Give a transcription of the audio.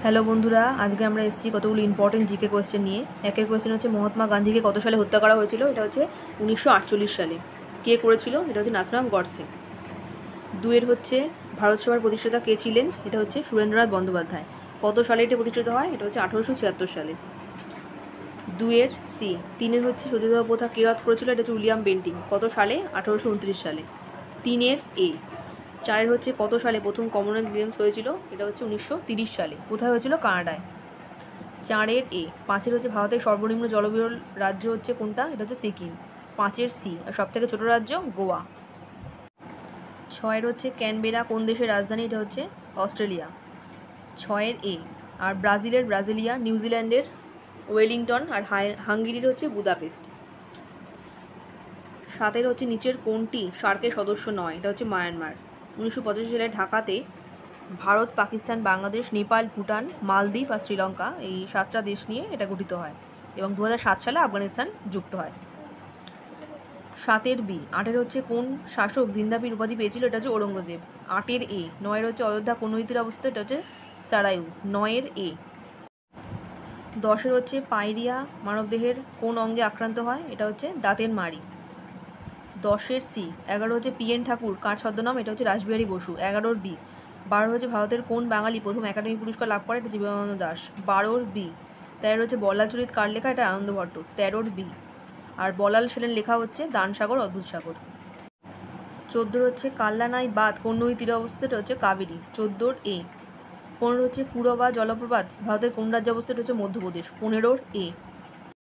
Hello বন্ধুরা, আজকে আমরা এসেছি কতগুলো ইম্পর্টেন্ট জিকে কোয়েশ্চেন নিয়ে। একের কোয়েশ্চেন হচ্ছে মহাত্মা গান্ধীকে কত সালে হত্যা করা হয়েছিল? এটা হচ্ছে 1948 সালে। কে করেছিল? এটা হচ্ছে নাথুরাম গডসে। দুয়ের হচ্ছে ভারত সভার প্রতিষ্ঠাতা কে ছিলেন? এটা হচ্ছে সুরেন্দ্রনাথ বন্দ্যোপাধ্যায়। কত সালে এটি প্রতিষ্ঠিত হয়? এটা হচ্ছে 1876 সালে। দুয়ের সি। তিনের হচ্ছে সতীদাহ প্রথা কে রদ করেছিল? এটা হচ্ছে উইলিয়াম বেন্টিং। কত সালে? 1829 সালে। তিনের এ। চারের হচ্ছে কত সালে প্রথম কমনওয়েলথ গেমস হয়েছিল? এটা হচ্ছে 1930 সালে। কোথায় হয়েছিল? কানাডায়। চারের এ। পাঁচের হচ্ছে ভারতের সর্বনিম্ন জলবিরল রাজ্য হচ্ছে কোনটা? এটা হচ্ছে সিকিম। পাঁচের সি। আর সবথেকে ছোট রাজ্য গোয়া। ছয়ের হচ্ছে ক্যানবেরা কোন দেশের রাজধানী? এটা হচ্ছে অস্ট্রেলিয়া। ছয়ের এ। আর ব্রাজিলের ব্রাজিলিয়া, নিউজিল্যান্ডের ওয়েলিংটন, আর হাঙ্গেরির হচ্ছে বুদাপেস্ট। সাতের হচ্ছে নিচের কোনটি সার্কের সদস্য নয়? এটা হচ্ছে মায়ানমার। 1985 সালে ঢাকাতে ভারত, পাকিস্তান, বাংলাদেশ, নেপাল, ভুটান, মালদ্বীপ আর শ্রীলঙ্কা এই 7টা দেশ নিয়ে এটা গঠিত হয় এবং 2007 সালে আফগানিস্তান যুক্ত হয়। সাতের বি। আটের হচ্ছে কোন শাসক জিন্দাবির উপাধি পেয়েছিল? এটা হচ্ছে ঔরঙ্গজেব। আটের এ। নয়ের হচ্ছে অযোধ্যা কোন নদীর অবস্থিত? এটা হচ্ছে সারায়ু। নয়ের এ। দশের হচ্ছে পাইরিয়া মানবদেহের কোন অঙ্গে আক্রান্ত হয়? এটা হচ্ছে দাঁতের মাড়ি। দশের সি। 11 হচ্ছে পিএন ঠাকুর কার ছদ্মনাম? এটা হচ্ছে রাসবিহারী বসু। 11 বি। 12 হচ্ছে ভারতের কোন বাঙালি প্রথম একাডেমি পুরস্কার লাভ করে? এটা জীবনানন্দ দাশ। 12 বি। 13 হচ্ছে বলাল চরিত কার লেখা? এটা আনন্দ ভট্ট। 13 বি। আর বলাল সেনের লেখা হচ্ছে দান সাগর অদ্ভুত সাগর। 14 হচ্ছে কাল্লানাই বাঁধ কোন নদীর তীরে অবস্থিত? এটা হচ্ছে কাবেরী। 14 এ। 15 হচ্ছে পুরবা জলপ্রপাত ভারতের কোন রাজ্যে অবস্থিত? হচ্ছে মধ্যপ্রদেশ। 15 এ।